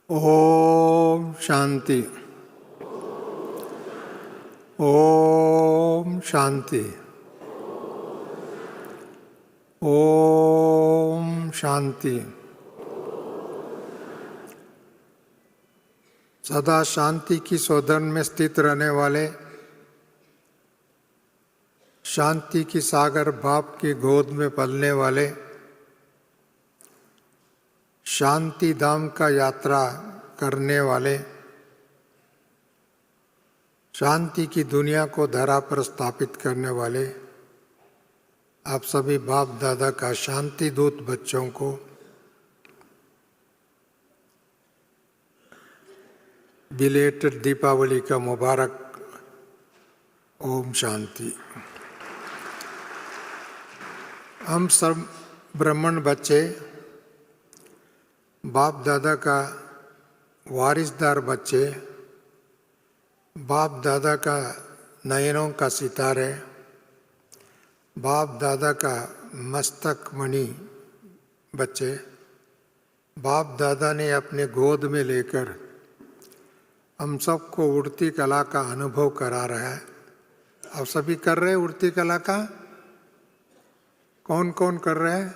ओम शांति। ओम शांति। ओम शांति। सदा शांति की सौधन में स्थित रहने वाले, शांति की सागर भाव की गोद में पलने वाले, शांति धाम का यात्रा करने वाले, शांति की दुनिया को धरा पर स्थापित करने वाले आप सभी बाप दादा का शांति दूत बच्चों को बिलेटेड दीपावली का मुबारक ओम शांति। हम सब ब्राह्मण बच्चे बाप दादा का वारिसदार बच्चे, बाप दादा का नयनों का सितारे, बाप दादा का मस्तक मणि बच्चे, बाप दादा ने अपने गोद में लेकर हम सबको उड़ती कला का अनुभव करा रहा है। आप सभी कर रहे हैं उड़ती कला का? कौन कौन कर रहे हैं?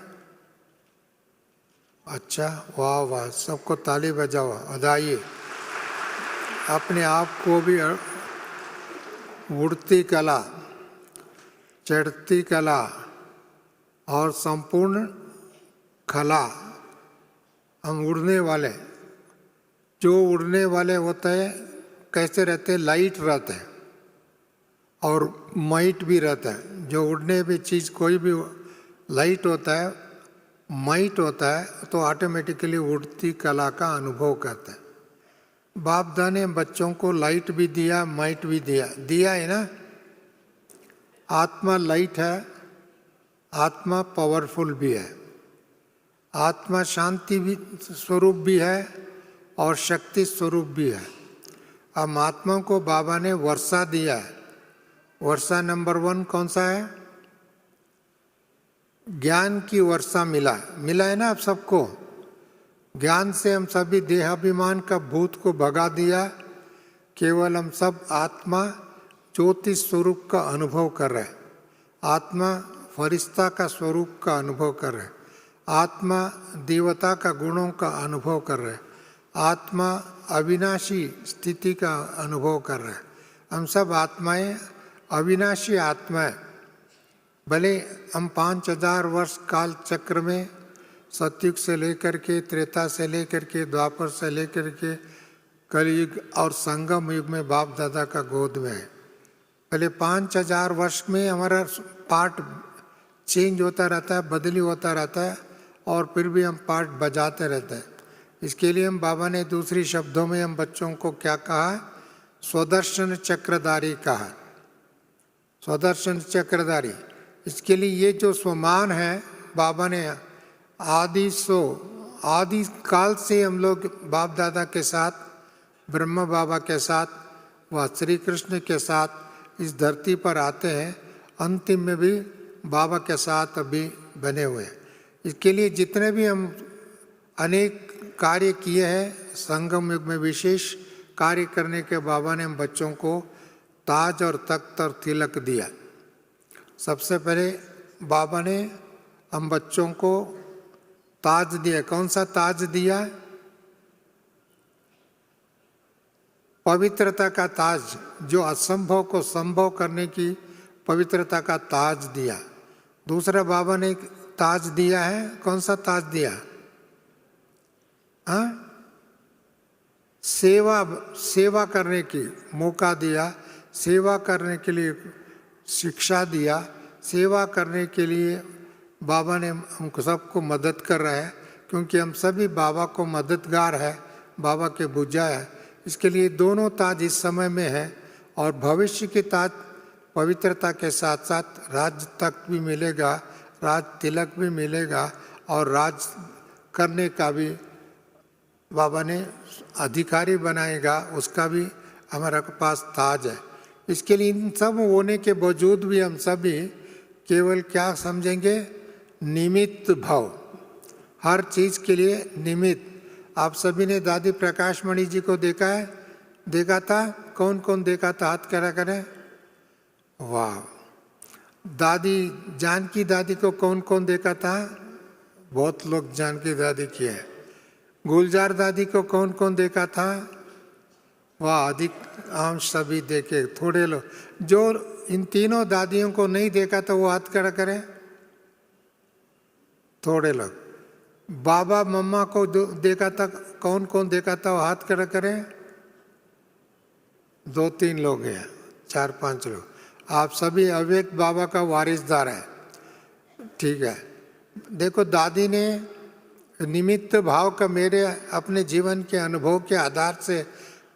अच्छा, वाह वाह, सबको ताली बजाओ, बधाइए। अपने आप को भी उड़ती कला, चढ़ती कला और संपूर्ण कला, हम उड़ने वाले, जो उड़ने वाले होते हैं कैसे रहते हैं? लाइट रहते हैं और माइट भी रहता है। जो उड़ने भी चीज़ कोई भी लाइट होता है, माइट होता है, तो ऑटोमेटिकली उड़ती कला का अनुभव करते हैं। बाप दादा ने बच्चों को लाइट भी दिया, माइट भी दिया है ना। आत्मा लाइट है, आत्मा पावरफुल भी है, आत्मा शांति भी स्वरूप भी है और शक्ति स्वरूप भी है। अब आत्मा को बाबा ने वर्षा दिया है। वर्षा नंबर 1 कौन सा है? ज्ञान की वर्षा मिला है ना आप सबको। ज्ञान से हम सभी देहाभिमान का भूत को भगा दिया। केवल हम सब आत्मा ज्योति स्वरूप का अनुभव कर रहे हैं, आत्मा फरिश्ता का स्वरूप का अनुभव कर रहे हैं, आत्मा देवता का गुणों का अनुभव कर रहे हैं, आत्मा अविनाशी स्थिति का अनुभव कर रहे हैं। हम सब आत्माएं अविनाशी आत्माएं। भले हम 5000 वर्ष काल चक्र में सतयुग से लेकर के, त्रेता से लेकर के, द्वापर से लेकर के कलयुग और संगम युग में बाप दादा का गोद में है। पहले 5000 वर्ष में हमारा पार्ट चेंज होता रहता है, बदली होता रहता है, और फिर भी हम पार्ट बजाते रहते हैं। इसके लिए हम बाबा ने दूसरी शब्दों में हम बच्चों को क्या कहा? स्वदर्शन चक्रधारी कहा। स्वदर्शन चक्रधारी। इसके लिए ये जो स्वमान है, बाबा ने आदि काल से हम लोग बाप दादा के साथ, ब्रह्मा बाबा के साथ, व श्री कृष्ण के साथ इस धरती पर आते हैं। अंतिम में भी बाबा के साथ अभी बने हुए हैं। इसके लिए जितने भी हम अनेक कार्य किए हैं, संगम युग में विशेष कार्य करने के बाबा ने हम बच्चों को ताज और तख्त और तिलक दिया। सबसे पहले बाबा ने हम बच्चों को ताज दिया। कौन सा ताज दिया? पवित्रता का ताज, जो असंभव को संभव करने की पवित्रता का ताज दिया। दूसरा बाबा ने ताज दिया है, कौन सा ताज दिया? हाँ, सेवा करने की मौका दिया, सेवा करने के लिए शिक्षा दिया, सेवा करने के लिए बाबा ने हमको सबको मदद कर रहा है, क्योंकि हम सभी बाबा को मददगार है, बाबा के भुजा है। इसके लिए दोनों ताज इस समय में है, और भविष्य के ताज पवित्रता के साथ साथ राज तख्त भी मिलेगा, राज तिलक भी मिलेगा, और राज करने का भी बाबा ने अधिकारी बनाएगा, उसका भी हमारे पास ताज है। इसके लिए इन सब होने के बावजूद भी हम सभी केवल क्या समझेंगे? निमित्त भाव। हर चीज़ के लिए निमित्त। आप सभी ने दादी प्रकाशमणि जी को देखा है, देखा था? कौन कौन देखा था? हाथ खड़ा करें। वाह। दादी जानकी दादी को कौन कौन देखा था? बहुत लोग जानकी दादी की है। गुलजार दादी को कौन कौन देखा था? वाह, अधिक आम सभी देखे। थोड़े लोग जो इन तीनों दादियों को नहीं देखा था वो हाथ खड़ा करें। थोड़े लोग। बाबा मम्मा को देखा था, कौन कौन देखा था वो हाथ खड़ा करें। 2-3 लोग हैं, 4-5 लोग। आप सभी अव्यक्त बाबा का वारिसदार है, ठीक है। देखो, दादी ने निमित्त भाव का मेरे अपने जीवन के अनुभव के आधार से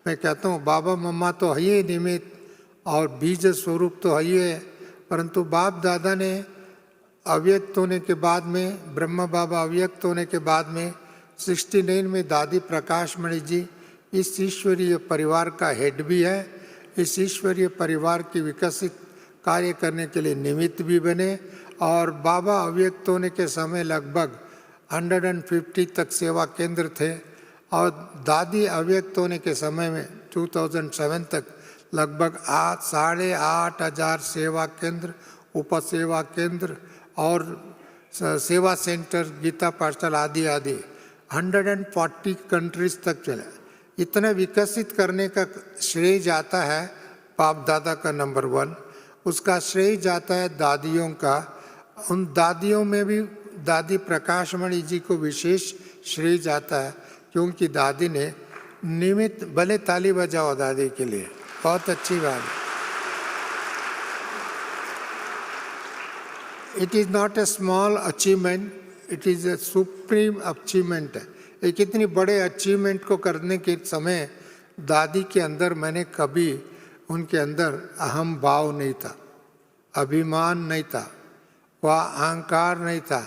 मैं कहता हूँ, बाबा मम्मा तो है ही निमित्त और बीज स्वरूप तो है ही है, परंतु बाप दादा ने अव्यक्त होने के बाद में, ब्रह्मा बाबा अव्यक्त होने के बाद में 69 में दादी प्रकाशमणि जी इस ईश्वरीय परिवार का हेड भी है। इस ईश्वरीय परिवार की विकसित कार्य करने के लिए निमित्त भी बने और बाबा अव्यक्त होने के समय लगभग 150 तक सेवा केंद्र थे और दादी अव्यक्त होने के समय में 2007 तक लगभग 8,500 सेवा केंद्र, उपसेवा केंद्र और सेवा सेंटर, गीता पाठशाल आदि आदि 140 कंट्रीज तक चले। इतना विकसित करने का श्रेय जाता है बाप दादा का नंबर 1, उसका श्रेय जाता है दादियों का। उन दादियों में भी दादी प्रकाशमणि जी को विशेष श्रेय जाता है, क्योंकि दादी ने निमित्त, भले ताली बजाओ दादी के लिए, बहुत अच्छी बात है। It is not a small achievement, it is a supreme achievement. एक इतनी बड़े अचीवमेंट को करने के समय दादी के अंदर मैंने कभी उनके अंदर अहम भाव नहीं था, अभिमान नहीं था, वह अहंकार नहीं था।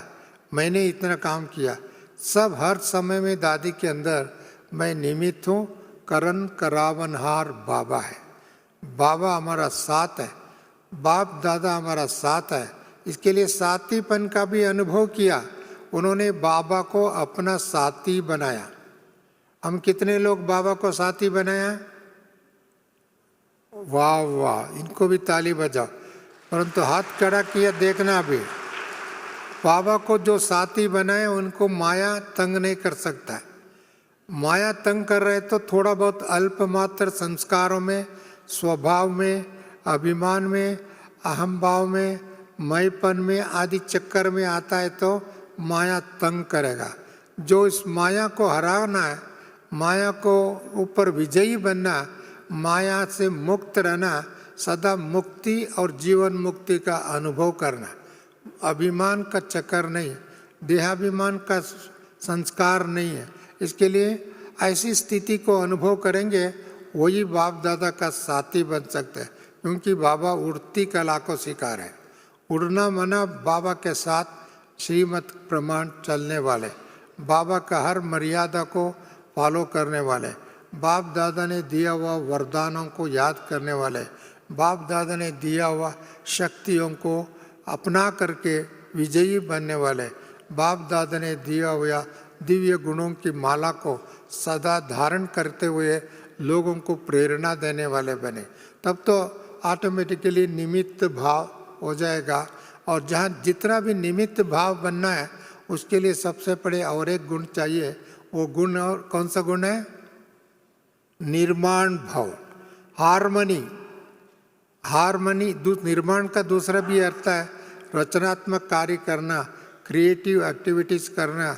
मैंने इतना काम किया, सब हर समय में दादी के अंदर मैं निमित्त हूँ। करन करावनहार बाबा है, बाबा हमारा साथ है, बाप दादा हमारा साथ है। इसके लिए साथीपन का भी अनुभव किया। उन्होंने बाबा को अपना साथी बनाया। हम कितने लोग बाबा को साथी बनाया? वाह वाह, इनको भी ताली बजाओ। परंतु हाथ खड़ा किया, देखना भी, बाबा को जो साथी बनाए उनको माया तंग नहीं कर सकता है। माया तंग कर रहे तो थोड़ा बहुत अल्पमात्र संस्कारों में, स्वभाव में, अभिमान में, अहम भाव में, मैपन में आदि चक्कर में आता है तो माया तंग करेगा। जो इस माया को हराना है, माया को ऊपर विजयी बनना, माया से मुक्त रहना, सदा मुक्ति और जीवन मुक्ति का अनुभव करना, अभिमान का चक्कर नहीं, देहाभिमान का संस्कार नहीं है। इसके लिए ऐसी स्थिति को अनुभव करेंगे, वही बाप दादा का साथी बन सकते हैं। क्योंकि बाबा उड़ती कला को सिखा रहे। उड़ना मना बाबा के साथ श्रीमत प्रमाण चलने वाले, बाबा का हर मर्यादा को फॉलो करने वाले, बाप दादा ने दिया हुआ वरदानों को याद करने वाले, बाप दादा ने दिया हुआ शक्तियों को अपना करके विजयी बनने वाले, बाप दादा ने दिया हुआ दिव्य गुणों की माला को सदा धारण करते हुए लोगों को प्रेरणा देने वाले बने। तब तो ऑटोमेटिकली निमित्त भाव हो जाएगा। और जहाँ जितना भी निमित्त भाव बनना है, उसके लिए सबसे पहले और एक गुण चाहिए। वो गुण और कौन सा गुण है? निर्माण भाव, हार्मनी। हार्मनी निर्माण का दूसरा भी अर्थ है रचनात्मक कार्य करना, क्रिएटिव एक्टिविटीज करना,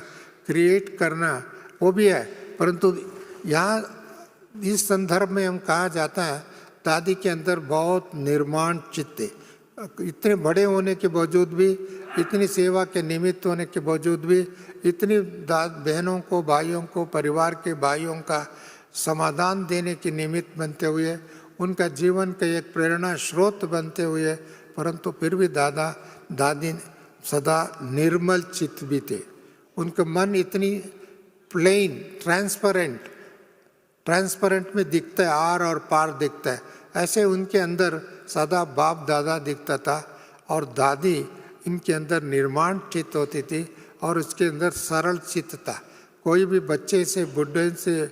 क्रिएट करना, वो भी है। परंतु यहाँ इस संदर्भ में हम कहा जाता है दादी के अंदर बहुत निर्माण चित्त है। इतने बड़े होने के बावजूद भी, इतनी सेवा के निमित्त होने के बावजूद भी, इतनी बहनों को, भाइयों को, परिवार के भाइयों का समाधान देने के निमित्त बनते हुए, उनका जीवन का एक प्रेरणा स्रोत बनते हुए, परंतु फिर भी दादा दादी सदा निर्मल चित्त भी थे। उनका मन इतनी प्लेन, ट्रांसपेरेंट में दिखता है, आर और पार दिखता है, ऐसे उनके अंदर सदा बाप दादा दिखता था। और दादी इनके अंदर निर्माण चित्त होती थी और उसके अंदर सरल चित्त था। कोई भी बच्चे से, बुढ़े से,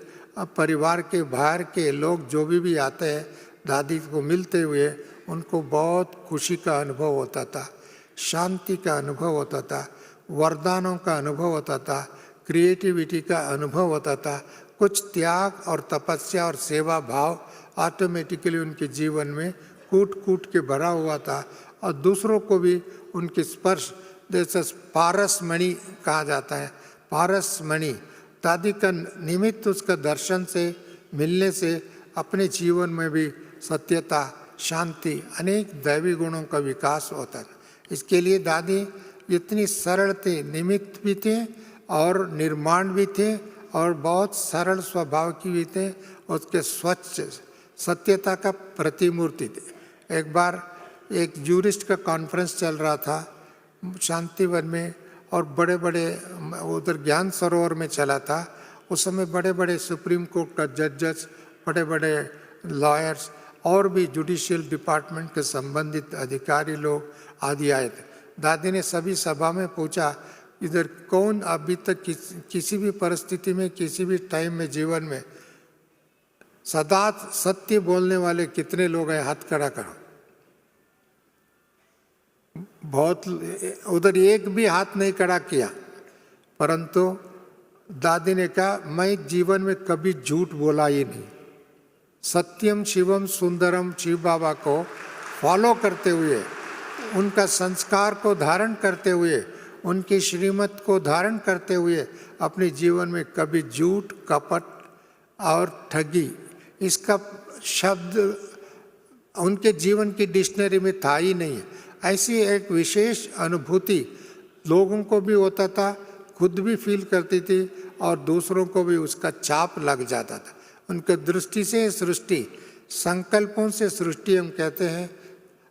परिवार के बाहर के लोग जो भी आते हैं दादी को मिलते हुए, उनको बहुत खुशी का अनुभव होता था, शांति का अनुभव होता था, वरदानों का अनुभव होता था, क्रिएटिविटी का अनुभव होता था। कुछ त्याग और तपस्या और सेवा भाव ऑटोमेटिकली उनके जीवन में कूट कूट के भरा हुआ था, और दूसरों को भी उनके स्पर्श, जैसे पारस मणि कहा जाता है, पारस मणि, दादी का निमित्त उसका दर्शन से, मिलने से अपने जीवन में भी सत्यता, शांति, अनेक दैवी गुणों का विकास होता है। इसके लिए दादी इतनी सरल थे, निमित्त भी थे और निर्माण भी थे, और बहुत सरल स्वभाव की भी थे, उसके स्वच्छ सत्यता का प्रतिमूर्ति थे। एक बार एक जूरिस्ट का कॉन्फ्रेंस चल रहा था शांतिवन में, और बड़े बड़े उधर ज्ञान सरोवर में चला था। उस समय बड़े बड़े सुप्रीम कोर्ट का जजेस, बड़े बड़े लॉयर्स और भी जुडिशियल डिपार्टमेंट के संबंधित अधिकारी लोग आदि आए थे। दादी ने सभी सभा में पूछा, इधर कौन अभी तक किसी भी परिस्थिति में, किसी भी टाइम में जीवन में सदा सत्य बोलने वाले कितने लोग हैं, हाथ खड़ा करो। बहुत, उधर एक भी हाथ नहीं खड़ा किया, परंतु दादी ने कहा, मैं जीवन में कभी झूठ बोला ही नहीं। सत्यम शिवम सुंदरम शिव बाबा को फॉलो करते हुए, उनका संस्कार को धारण करते हुए, उनकी श्रीमत को धारण करते हुए अपने जीवन में कभी झूठ, कपट और ठगी इसका शब्द उनके जीवन की डिक्शनरी में था ही नहीं। ऐसी एक विशेष अनुभूति लोगों को भी होता था, खुद भी फील करती थी और दूसरों को भी उसका छाप लग जाता था। उनके दृष्टि से सृष्टि, संकल्पों से सृष्टि हम कहते हैं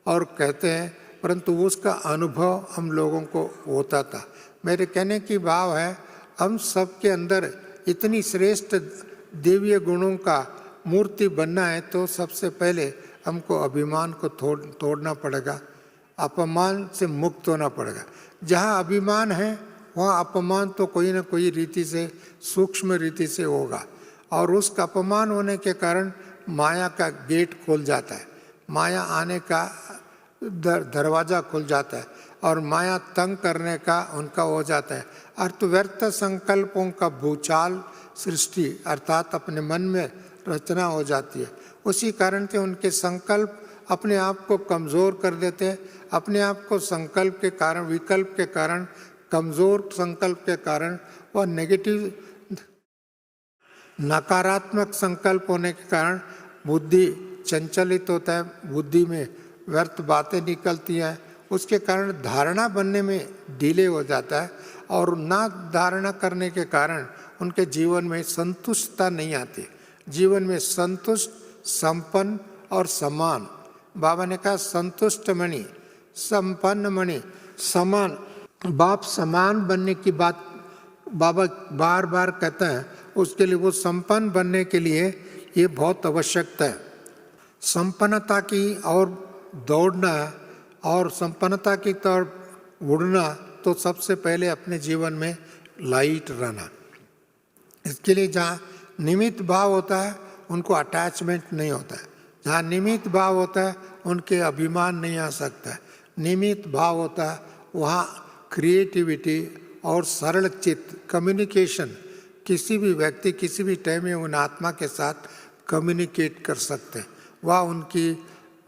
और कहते हैं, परंतु उसका अनुभव हम लोगों को होता था। मेरे कहने की भाव है, हम सबके अंदर इतनी श्रेष्ठ दिव्य गुणों का मूर्ति बनना है तो सबसे पहले हमको अभिमान को तोड़ना पड़ेगा, अपमान से मुक्त होना पड़ेगा। जहाँ अभिमान है वहाँ अपमान तो कोई ना कोई रीति से, सूक्ष्म रीति से होगा, और उस अपमान होने के कारण माया का गेट खुल जाता है, माया आने का दरवाज़ा खुल जाता है, और माया तंग करने का उनका हो जाता है। अर्थ व्यर्थ संकल्पों का भूचाल सृष्टि अर्थात अपने मन में रचना हो जाती है। उसी कारण से उनके संकल्प अपने आप को कमज़ोर कर देते हैं, अपने आप को संकल्प के कारण, विकल्प के कारण, कमज़ोर संकल्प के कारण वह नेगेटिव नकारात्मक संकल्प होने के कारण बुद्धि चंचलित होता है, बुद्धि में व्यर्थ बातें निकलती हैं, उसके कारण धारणा बनने में डिले हो जाता है, और ना धारणा करने के कारण उनके जीवन में संतुष्टता नहीं आती। जीवन में संतुष्ट, संपन्न और समान, बाबा ने कहा संतुष्ट मणि, संपन्न मणि, समान, बाप समान बनने की बात बाबा बार बार कहते हैं। उसके लिए वो संपन्न बनने के लिए ये बहुत आवश्यकता है। संपन्नता की और दौड़ना और संपन्नता की तरफ उड़ना, तो सबसे पहले अपने जीवन में लाइट रहना। इसके लिए जहाँ निमित्त भाव होता है उनको अटैचमेंट नहीं होता है, जहाँ निमित्त भाव होता है उनके अभिमान नहीं आ सकता है। निमित्त भाव होता है वहाँ क्रिएटिविटी और सरल चित्त, कम्युनिकेशन, किसी भी व्यक्ति किसी भी टाइम में उन आत्मा के साथ कम्युनिकेट कर सकते हैं। वह उनकी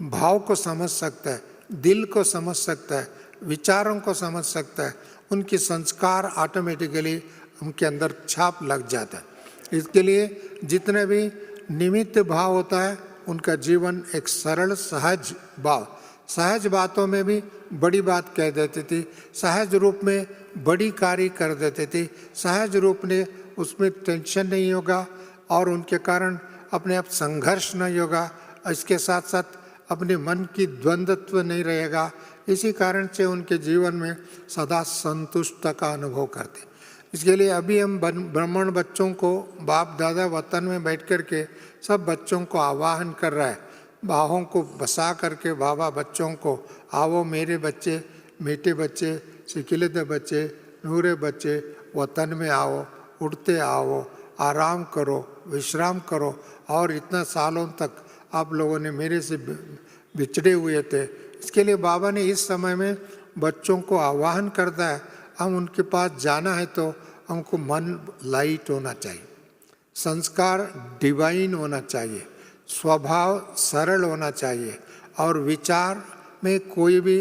भाव को समझ सकता है, दिल को समझ सकता है, विचारों को समझ सकता है, उनके संस्कार ऑटोमेटिकली उनके अंदर छाप लग जाता है। इसके लिए जितने भी निमित्त भाव होता है उनका जीवन एक सरल सहज भाव, सहज बातों में भी बड़ी बात कह देती थी, सहज रूप में बड़ी कार्य कर देते थे, सहज रूप में उसमें टेंशन नहीं होगा और उनके कारण अपने आप संघर्ष नहीं होगा, इसके साथ साथ अपने मन की द्वंद्वत्व नहीं रहेगा। इसी कारण से उनके जीवन में सदा संतुष्टता का अनुभव करते। इसके लिए अभी हम ब्राह्मण बच्चों को बाप दादा वतन में बैठ कर के सब बच्चों को आवाहन कर रहा है, बाहों को बसा करके बाबा बच्चों को, आओ मेरे बच्चे, मीठे बच्चे, सिकिलद बच्चे, नूरे बच्चे, वतन में आओ, उठते आओ, आराम करो, विश्राम करो। और इतना सालों तक आप लोगों ने मेरे से बिछड़े हुए थे। इसके लिए बाबा ने इस समय में बच्चों को आह्वान करता है, हम उनके पास जाना है तो हमको मन लाइट होना चाहिए, संस्कार डिवाइन होना चाहिए, स्वभाव सरल होना चाहिए और विचार में कोई भी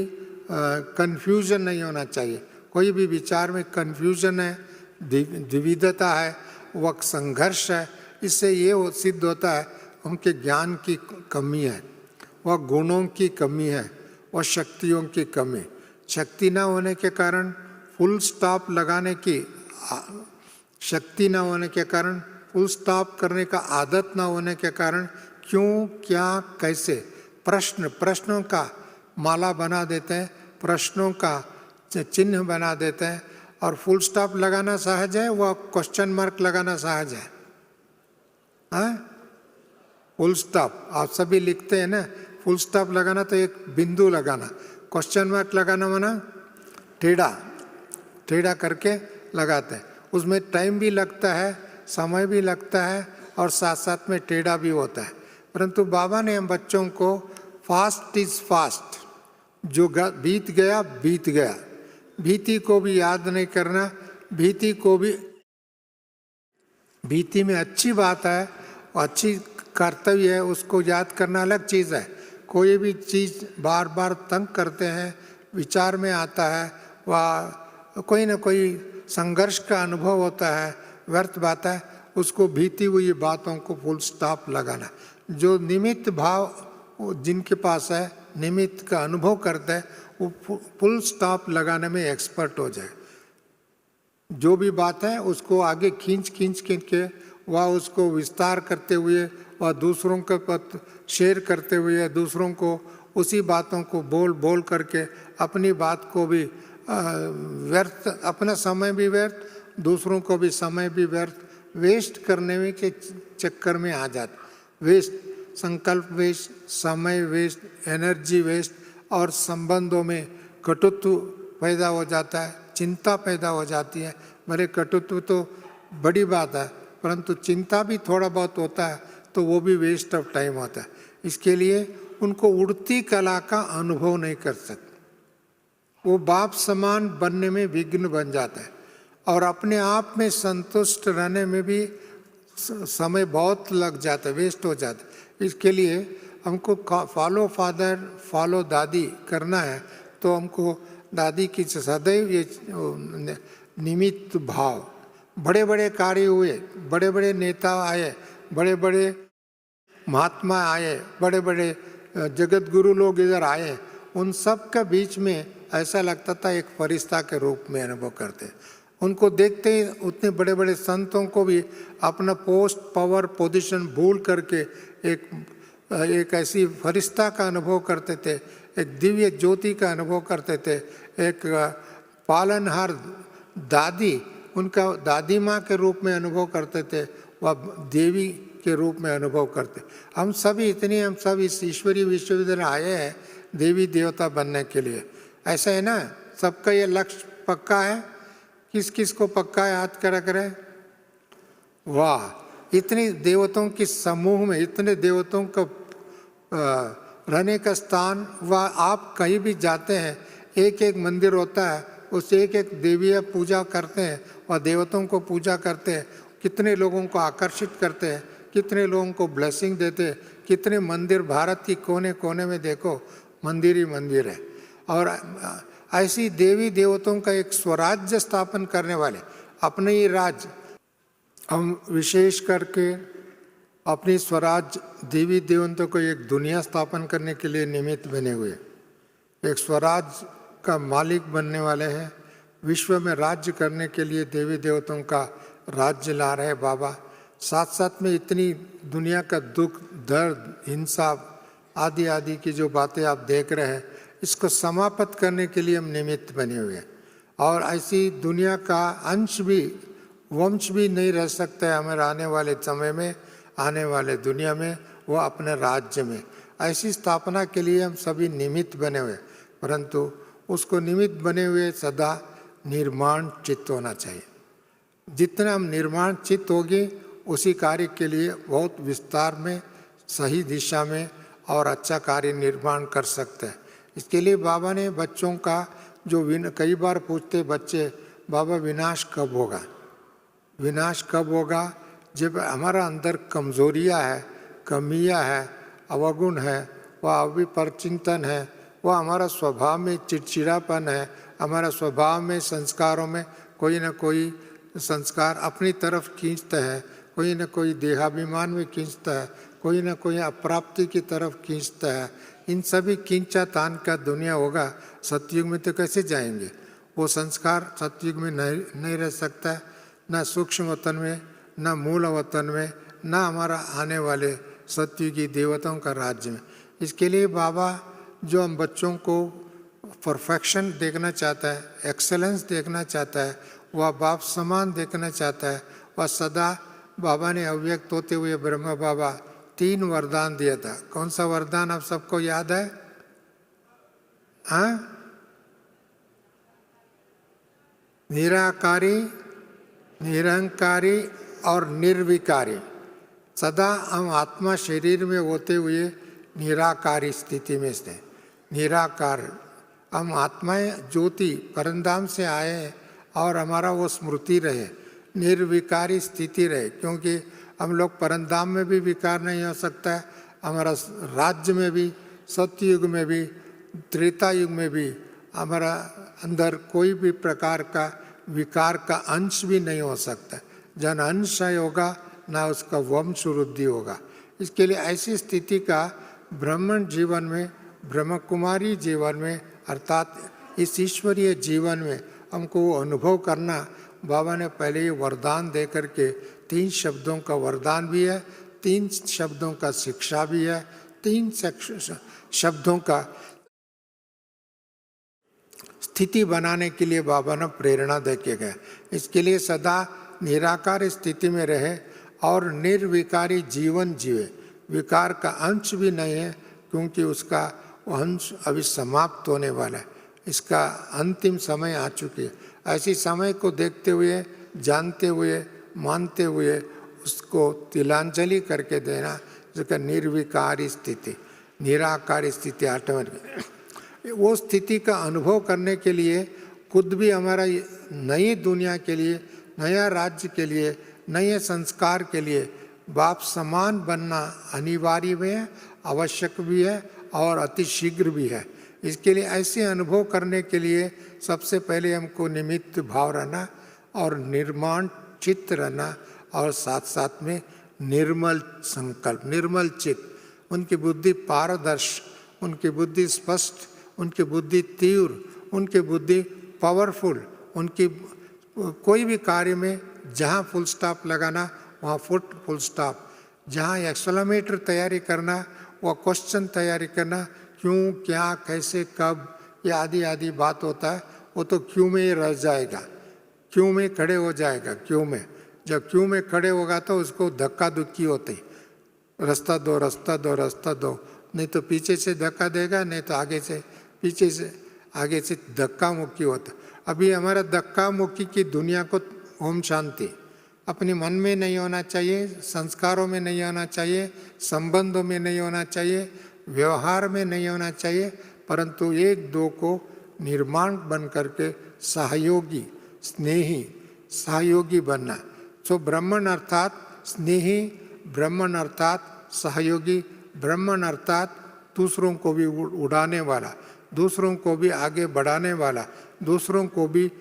कन्फ्यूजन नहीं होना चाहिए। कोई भी विचार में कन्फ्यूजन है, द्विविधता है, वह संघर्ष है, इससे ये सिद्ध होता है उनके ज्ञान की कमी है, वह गुणों की कमी है, वह शक्तियों की कमी। शक्ति न होने के कारण फुल स्टॉप लगाने की शक्ति न होने के कारण, फुल स्टॉप करने का आदत न होने के कारण क्यों, क्या, कैसे प्रश्नों का माला बना देते हैं, प्रश्नों का चिन्ह बना देते हैं। और फुल स्टॉप लगाना सहज है, वह क्वेश्चन मार्क लगाना सहज है। फुल स्टॉप आप सभी लिखते हैं ना, फुल स्टॉप लगाना तो एक बिंदु लगाना, क्वेश्चन मार्क लगाना माना टेढ़ा करके लगाते हैं। उसमें टाइम भी लगता है, समय भी लगता है और साथ साथ में टेढ़ा भी होता है। परंतु बाबा ने हम बच्चों को फास्ट इज फास्ट, जो बीत गया बीत गया, भीति को भी याद नहीं करना, भीति में अच्छी बात है, अच्छी कर्तव्य है, उसको याद करना अलग चीज़ है। कोई भी चीज़ बार बार तंग करते हैं, विचार में आता है, वह कोई ना कोई संघर्ष का अनुभव होता है, व्यर्थ बात है, उसको भीती हुई बातों को फुल स्टॉप लगाना। जो निमित्त भाव जिनके पास है, निमित्त का अनुभव करते हैं, वो फुल स्टॉप लगाने में एक्सपर्ट हो जाए। जो भी बात है उसको आगे खींच के वह उसको विस्तार करते हुए, वह दूसरों के पथ शेयर करते हुए, दूसरों को उसी बातों को बोल करके अपनी बात को भी व्यर्थ, अपना समय भी व्यर्थ, दूसरों को भी समय भी व्यर्थ, वेस्ट करने में के चक्कर में आ जाते। वेस्ट, संकल्प वेस्ट, समय वेस्ट, एनर्जी वेस्ट, और संबंधों में कटुत्व पैदा हो जाता है, चिंता पैदा हो जाती है। मेरे कटुत्व तो बड़ी बात है, परंतु चिंता भी थोड़ा बहुत होता है तो वो भी वेस्ट ऑफ टाइम होता है। इसके लिए उनको उड़ती कला का अनुभव नहीं कर सकते, वो बाप समान बनने में विघ्न बन जाता है और अपने आप में संतुष्ट रहने में भी समय बहुत लग जाता है, वेस्ट हो जाता है। इसके लिए हमको फॉलो फादर फॉलो दादी करना है तो हमको दादी की सदैव ये निमित्त भाव, बड़े बड़े कार्य हुए, बड़े बड़े नेता आए, बड़े बड़े महात्मा आए, बड़े बड़े जगत गुरु लोग इधर आए, उन सब के बीच में ऐसा लगता था एक फरिश्ता के रूप में अनुभव करते। उनको देखते ही उतने बड़े बड़े संतों को भी अपना पोस्ट पावर पोजीशन भूल करके एक ऐसी फरिश्ता का अनुभव करते थे, एक दिव्य ज्योति का अनुभव करते थे, एक पालनहार दादी, उनका दादी माँ के रूप में अनुभव करते थे, वह देवी के रूप में अनुभव करते। हम सब इस ईश्वरीय विश्वविद्यालय आए हैं देवी देवता बनने के लिए। ऐसा है ना, सबका ये लक्ष्य पक्का है। किस किस को पक्का है, हाथ खड़ा करें। वाह, इतने देवताओं के समूह में, इतने देवताओं का रहने का स्थान, वह आप कहीं भी जाते हैं एक एक मंदिर होता है, उस एक एक देवी पूजा करते हैं और देवताओं को पूजा करते हैं। कितने लोगों को आकर्षित करते हैं, कितने लोगों को ब्लेसिंग देते हैं। कितने मंदिर भारत की कोने कोने में देखो मंदिर ही मंदिर है। और ऐसी देवी देवताओं का एक स्वराज्य स्थापन करने वाले, अपने ही राज्य, हम विशेष करके अपनी स्वराज देवी देवताओं को एक दुनिया स्थापन करने के लिए निमित्त बने हुए, एक स्वराज का मालिक बनने वाले हैं। विश्व में राज्य करने के लिए देवी देवताओं का राज्य ला रहे बाबा। साथ साथ में इतनी दुनिया का दुख, दर्द, हिंसा आदि आदि की जो बातें आप देख रहे हैं, इसको समाप्त करने के लिए हम निमित्त बने हुए हैं। और ऐसी दुनिया का अंश भी, वंश भी नहीं रह सकता है हमारे आने वाले समय में, आने वाले दुनिया में, वो अपने राज्य में। ऐसी स्थापना के लिए हम सभी निमित्त बने हुए, परंतु उसको निमित्त बने हुए सदा निर्माण चित्त होना चाहिए। जितना हम निर्माण चित्त होगी उसी कार्य के लिए बहुत विस्तार में, सही दिशा में और अच्छा कार्य निर्माण कर सकते हैं। इसके लिए बाबा ने बच्चों का जो कई बार पूछते बच्चे, बाबा विनाश कब होगा, विनाश कब होगा? जब हमारा अंदर कमजोरियां है, कमियां है, अवगुण है, वह अविपरचिंतन है, वह हमारा स्वभाव में चिड़चिड़ापन है, हमारा स्वभाव में संस्कारों में कोई न कोई संस्कार अपनी तरफ खींचता है, कोई न कोई देहाभिमान में खींचता है, कोई न कोई अप्राप्ति की तरफ खींचता है। इन सभी खींचा तान का दुनिया होगा, सतयुग में तो कैसे जाएंगे? वो संस्कार सतयुग में नहीं रह सकता, न सूक्ष्म वतन में, न मूल वतन में, न हमारा आने वाले सतयुगी देवताओं का राज्य में। इसके लिए बाबा जो हम बच्चों को परफेक्शन देखना चाहता है, एक्सेलेंस देखना चाहता है, वह बाप समान देखना चाहता है, वह सदा बाबा ने अव्यक्त होते हुए ब्रह्मा बाबा 3 वरदान दिया था। कौन सा वरदान आप सबको याद है? हाँ, निराकारी, निरंकारी और निर्विकारी। सदा हम आत्मा शरीर में होते हुए निराकारी स्थिति में थे। निराकार, हम आत्माएं ज्योति परमधाम से आए और हमारा वो स्मृति रहे, निर्विकारी स्थिति रहे, क्योंकि हम लोग परमधाम में भी विकार नहीं हो सकता है, हमारा राज्य में भी, सतयुग में भी, त्रेता युग में भी हमारा अंदर कोई भी प्रकार का विकार का अंश भी नहीं हो सकता। जन अंश होगा ना उसका वंश वृद्धि होगा। इसके लिए ऐसी स्थिति का ब्राह्मण जीवन में, ब्रह्म कुमारी जीवन में, अर्थात इस ईश्वरीय जीवन में हमको अनुभव करना बाबा ने पहले ही वरदान दे करके 3 शब्दों का वरदान भी है, 3 शब्दों का शिक्षा भी है, 3 शब्दों का स्थिति बनाने के लिए बाबा ने प्रेरणा दे के गए। इसके लिए सदा निराकार स्थिति में रहे और निर्विकारी जीवन जिए। विकार का अंश भी नहीं है, क्योंकि उसका अंश अभी समाप्त होने वाला है, इसका अंतिम समय आ चुकी है। ऐसी समय को देखते हुए, जानते हुए, मानते हुए उसको तिलांजलि करके देना, जिसका निर्विकारी स्थिति, निराकार स्थिति ऑटोमेटिक। वो स्थिति का अनुभव करने के लिए खुद भी हमारा नई दुनिया के लिए, नया राज्य के लिए, नए संस्कार के लिए बाप समान बनना अनिवार्य भी है, आवश्यक भी है और अति शीघ्र भी है। इसके लिए ऐसे अनुभव करने के लिए सबसे पहले हमको निमित्त भाव रहना और निर्माण चित्त रहना और साथ साथ में निर्मल संकल्प, निर्मल चित्त, उनकी बुद्धि पारदर्श, उनकी बुद्धि स्पष्ट, उनकी बुद्धि तीव्र, उनकी बुद्धि पावरफुल, उनकी कोई भी कार्य में जहाँ फुल स्टॉप लगाना वहाँ फुल स्टॉप, जहाँ एक्सक्लेमेटर तैयारी करना वह क्वेश्चन तैयारी करना, क्यों, क्या, कैसे, कब, ये आदि आदि बात होता है, वो तो क्यों में ही रह जाएगा, क्यों में खड़े हो जाएगा। क्यों में, जब क्यों में खड़े होगा तो उसको धक्का दुक्की होती, रास्ता दो, रास्ता दो, रास्ता दो, नहीं तो पीछे से धक्का देगा, नहीं तो आगे से, पीछे से, आगे से धक्का मुक्की होता। अभी हमारा धक्का मुक्की की दुनिया को ओम शांति अपने मन में नहीं होना चाहिए, संस्कारों में नहीं होना चाहिए, संबंधों में नहीं होना चाहिए, व्यवहार में नहीं होना चाहिए, परंतु एक दो को निर्माण बन करके सहयोगी, स्नेही, सहयोगी बनना। सो ब्राह्मण अर्थात स्नेही, ब्राह्मण अर्थात सहयोगी, ब्राह्मण अर्थात दूसरों को भी उड़ाने वाला, दूसरों को भी आगे बढ़ाने वाला, दूसरों को भी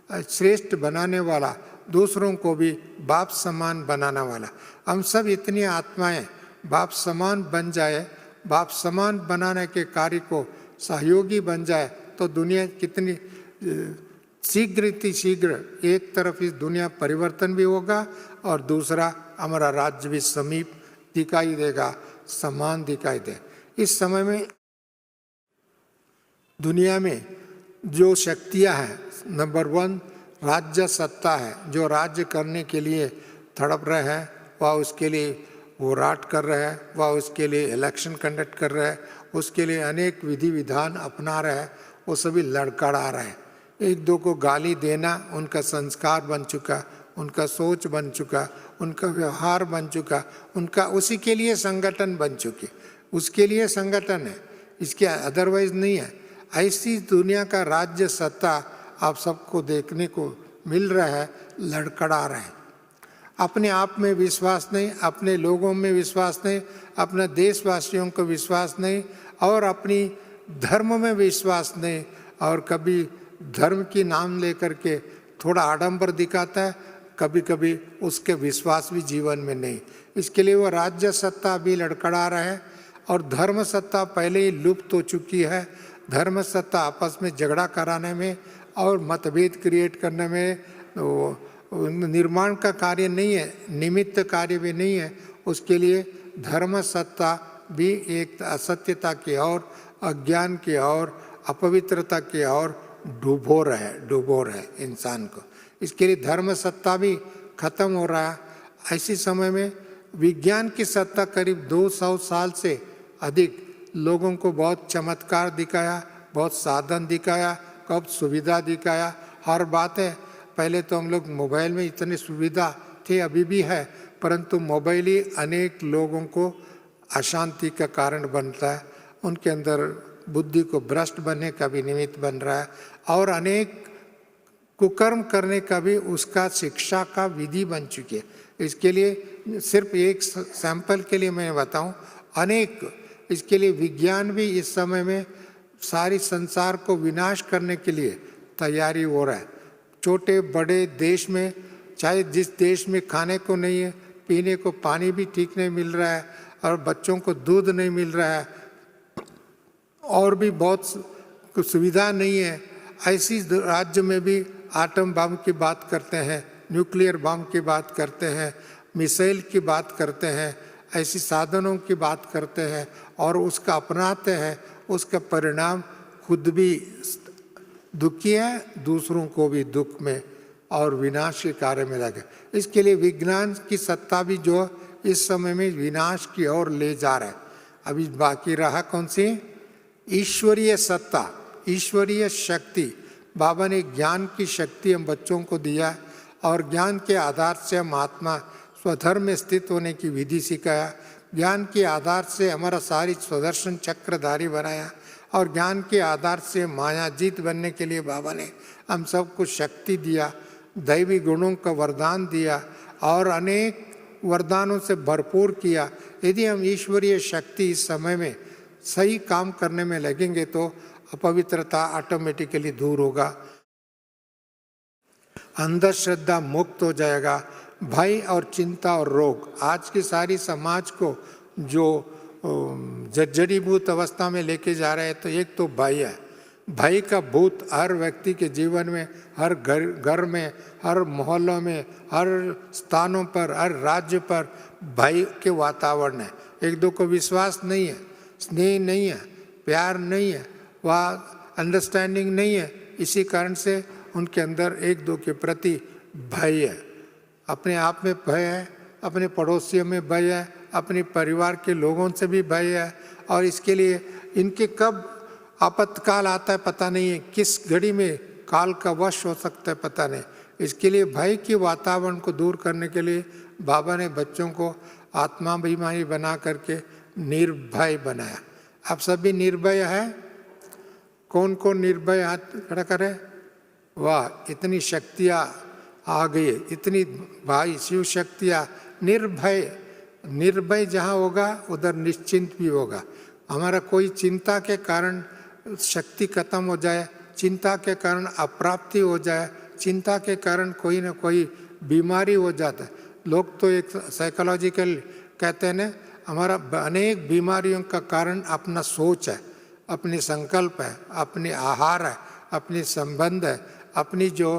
श्रेष्ठ बनाने वाला, दूसरों को भी बाप समान बनाने वाला। हम सब इतनी आत्माएं बाप समान बन जाए, बाप समान बनाने के कार्य को सहयोगी बन जाए तो दुनिया कितनी शीघ्र एक तरफ इस दुनिया परिवर्तन भी होगा और दूसरा हमारा राज्य भी समीप दिखाई देगा, समान दिखाई दे। इस समय में दुनिया में जो शक्तियां हैं, नंबर 1 राज्य सत्ता है, जो राज्य करने के लिए तड़प रहे हैं, वह उसके लिए वो राट कर रहे हैं, वह उसके लिए इलेक्शन कंडक्ट कर रहे हैं, उसके लिए अनेक विधि विधान अपना रहे हैं, वो सभी लड़खड़ा रहे हैं। एक दो को गाली देना उनका संस्कार बन चुका, उनका सोच बन चुका, उनका व्यवहार बन चुका, उनका उसी के लिए संगठन बन चुके, उसके लिए संगठन है, इसके अदरवाइज नहीं है। ऐसी दुनिया का राज्य सत्ता आप सबको देखने को मिल रहा है, लड़खड़ा रहा है। अपने आप में विश्वास नहीं, अपने लोगों में विश्वास नहीं, अपने देशवासियों को विश्वास नहीं, और अपनी धर्म में विश्वास नहीं, और कभी धर्म की नाम लेकर के थोड़ा आडंबर दिखाता है, कभी कभी उसके विश्वास भी जीवन में नहीं। इसके लिए वो राज्य सत्ता भी लड़खड़ा रहा है, और धर्म सत्ता पहले ही लुप्त हो चुकी है। धर्म सत्ता आपस में झगड़ा कराने में और मतभेद क्रिएट करने में निर्माण का कार्य नहीं है, निमित्त कार्य भी नहीं है। उसके लिए धर्म सत्ता भी एक असत्यता की ओर, अज्ञान की ओर, अपवित्रता की ओर डुबो रहे इंसान को। इसके लिए धर्म सत्ता भी खत्म हो रहा है। ऐसे समय में विज्ञान की सत्ता करीब 200 साल से अधिक लोगों को बहुत चमत्कार दिखाया, बहुत साधन दिखाया, बहुत सुविधा दिखाया, हर बात है। पहले तो हम लोग मोबाइल में इतनी सुविधा थे, अभी भी है, परंतु मोबाइल ही अनेक लोगों को अशांति का कारण बनता है, उनके अंदर बुद्धि को भ्रष्ट बनने का भी निमित्त बन रहा है, और अनेक कुकर्म करने का भी उसका शिक्षा का विधि बन चुकी है। इसके लिए सिर्फ एक सैंपल के लिए मैं बताऊं, अनेक इसके लिए विज्ञान भी इस समय में सारी संसार को विनाश करने के लिए तैयारी हो रहा है। छोटे बड़े देश में, चाहे जिस देश में खाने को नहीं है, पीने को पानी भी ठीक नहीं मिल रहा है, और बच्चों को दूध नहीं मिल रहा है, और भी बहुत सुविधा नहीं है, ऐसी राज्य में भी आटम बम की बात करते हैं, न्यूक्लियर बम की बात करते हैं, मिसाइल की बात करते हैं, ऐसी साधनों की बात करते हैं, और उसका अपनाते हैं। उसका परिणाम खुद भी दुखी है, दूसरों को भी दुख में और विनाश के कार्य में लगे। इसके लिए विज्ञान की सत्ता भी जो इस समय में विनाश की ओर ले जा रहा है। अभी बाकी रहा कौन सी? ईश्वरीय सत्ता, ईश्वरीय शक्ति। बाबा ने ज्ञान की शक्ति हम बच्चों को दिया, और ज्ञान के आधार से हम आत्मा स्वधर्म में स्थित होने की विधि सिखाया। ज्ञान के आधार से हमारा सारी स्वदर्शन चक्रधारी बनाया, और ज्ञान के आधार से मायाजीत बनने के लिए बाबा ने हम सबको शक्ति दिया, दैवी गुणों का वरदान दिया, और अनेक वरदानों से भरपूर किया। यदि हम ईश्वरीय शक्ति इस समय में सही काम करने में लगेंगे तो अपवित्रता ऑटोमेटिकली दूर होगा, अंधश्रद्धा मुक्त हो जाएगा, भय और चिंता और रोग आज की सारी समाज को जो जर्जरीभूत अवस्था में लेके जा रहे हैं। तो एक तो भय है, भय का भूत हर व्यक्ति के जीवन में, हर घर में, हर मोहल्लों में, हर स्थानों पर, हर राज्य पर भय के वातावरण है। एक दो को विश्वास नहीं है, स्नेह नहीं है, प्यार नहीं है, वह अंडरस्टैंडिंग नहीं है। इसी कारण से उनके अंदर एक दो के प्रति भय है, अपने आप में भय है, अपने पड़ोसियों में भय है, अपने परिवार के लोगों से भी भय है। और इसके लिए इनके कब आपातकाल आता है पता नहीं है, किस घड़ी में काल का वश हो सकता है पता नहीं। इसके लिए भय के वातावरण को दूर करने के लिए बाबा ने बच्चों को आत्माभिमानी बना करके निर्भय बनाया। आप सभी निर्भय है? कौन कौन निर्भय? हाथ खड़ा करे। वाह, इतनी शक्तियाँ आ गई, इतनी भाई शिव शक्तियाँ। निर्भय, निर्भय जहाँ होगा उधर निश्चिंत भी होगा। हमारा कोई चिंता के कारण शक्ति खत्म हो जाए, चिंता के कारण अप्राप्ति हो जाए, चिंता के कारण कोई ना कोई बीमारी हो जाता है। लोग तो एक साइकोलॉजिकल कहते हैं ना, हमारा अनेक बीमारियों का कारण अपना सोच है, अपनी संकल्प है, अपनी आहार है, अपनी संबंध है, अपनी जो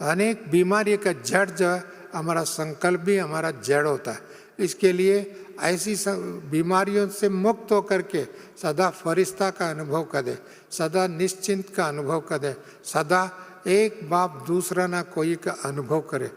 अनेक बीमारी का जड़ जो है हमारा संकल्प भी हमारा जड़ होता है। इसके लिए ऐसी बीमारियों से मुक्त होकर के सदा फरिश्ता का अनुभव करे, सदा निश्चिंत का अनुभव करे, सदा एक बाप दूसरा ना कोई का अनुभव करे,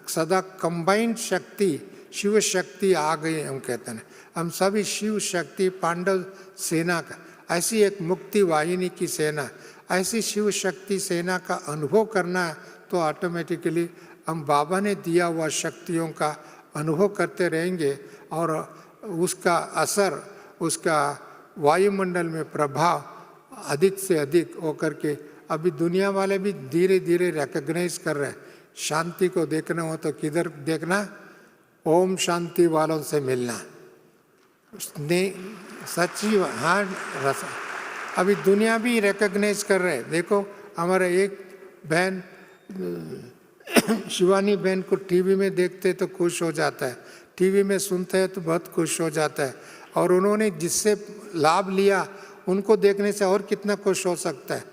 सदा कंबाइंड शक्ति शिव शक्ति आ गई। हम कहते हैं हम सभी शिव शक्ति पांडव सेना का, ऐसी एक मुक्ति वाहिनी की सेना, ऐसी शिव शक्ति सेना का अनुभव करना है तो ऑटोमेटिकली हम बाबा ने दिया हुआ शक्तियों का अनुभव करते रहेंगे और उसका असर, उसका वायुमंडल में प्रभाव अधिक से अधिक होकर के अभी दुनिया वाले भी धीरे धीरे रिकग्नाइज कर रहे हैं। शांति को देखना हो तो किधर देखना? ओम शांति वालों से मिलना। सच्ची हाँ रस अभी दुनिया भी रिकग्नाइज कर रहे हैं। देखो हमारा एक बहन शिवानी बहन को टीवी में देखते तो खुश हो जाता है, टीवी में सुनते हैं तो बहुत खुश हो जाता है, और उन्होंने जिससे लाभ लिया उनको देखने से और कितना खुश हो सकता है।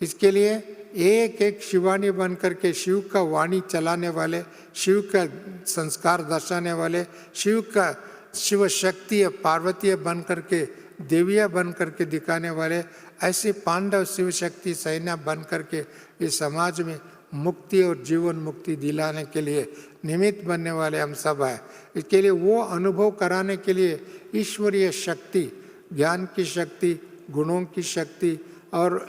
इसके लिए एक एक शिवानी बन करके शिव का वाणी चलाने वाले, शिव का संस्कार दर्शाने वाले, शिव शक्ति पार्वती बन करके देविया बन करके दिखाने वाले, ऐसे पांडव शिव शक्ति सेना बन करके इस समाज में मुक्ति और जीवन मुक्ति दिलाने के लिए निमित्त बनने वाले हम सब हैं। इसके लिए वो अनुभव कराने के लिए ईश्वरीय शक्ति, ज्ञान की शक्ति, गुणों की शक्ति और